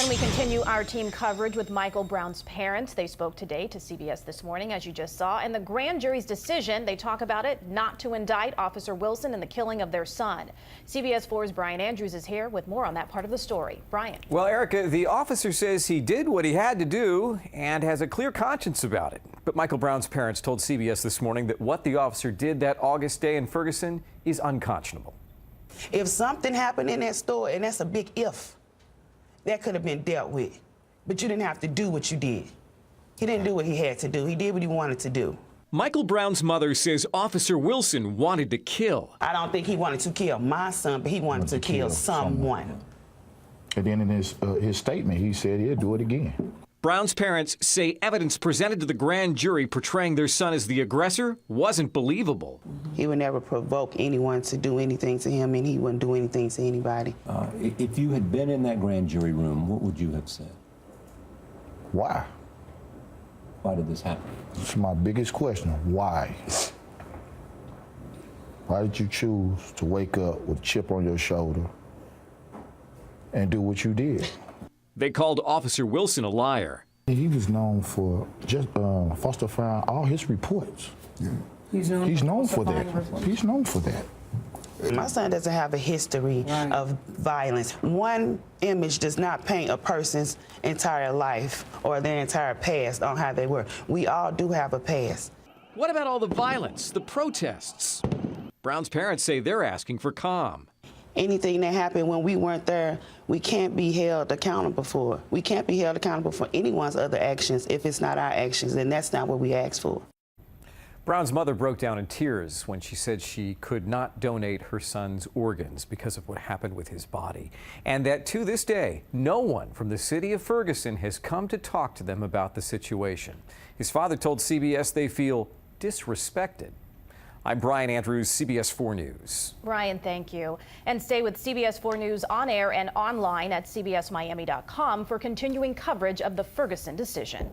We continue our team coverage with Michael Brown's parents. They spoke today to CBS This Morning, as you just saw, and the grand jury's decision. They talk about it not to indict Officer Wilson in the killing of their son. CBS 4's Brian Andrews is here with more on that part of the story. Brian. Well, Erica, the officer says he did what he had to do and has a clear conscience about it. But Michael Brown's parents told CBS This Morning that what the officer did that August day in Ferguson is unconscionable. If something happened in that store, and that's a big if, that could have been dealt with. But you didn't have to do what you did. He didn't do what he had to do. He did what he wanted to do. Michael Brown's mother says Officer Wilson wanted to kill. I don't think he wanted to kill my son, but he wanted to kill someone. And then in his statement, he said he'll do it again. Brown's parents say evidence presented to the grand jury portraying their son as the aggressor wasn't believable. He would never provoke anyone to do anything to him, and he wouldn't do anything to anybody. If you had been in that grand jury room, what would you have said? Why? Why did this happen? It's my biggest question. Why? Why did you choose to wake up with a chip on your shoulder and do what you did? They called Officer Wilson a liar. He was known for just falsifying all his reports. Yeah. He's known for that. He's known for that. My son doesn't have a history of violence. One image does not paint a person's entire life or their entire past on how they were. We all do have a past. What about all the violence, the protests? Brown's parents say they're asking for calm. Anything that happened when we weren't there, we can't be held accountable for. We can't be held accountable for anyone's other actions if it's not our actions, and that's not what we asked for. Brown's mother broke down in tears when she said she could not donate her son's organs because of what happened with his body, and that to this day, no one from the city of Ferguson has come to talk to them about the situation. His father told CBS they feel disrespected. I'm Brian Andrews, CBS 4 News. Brian, thank you. And stay with CBS 4 News on air and online at cbsmiami.com for continuing coverage of the Ferguson decision.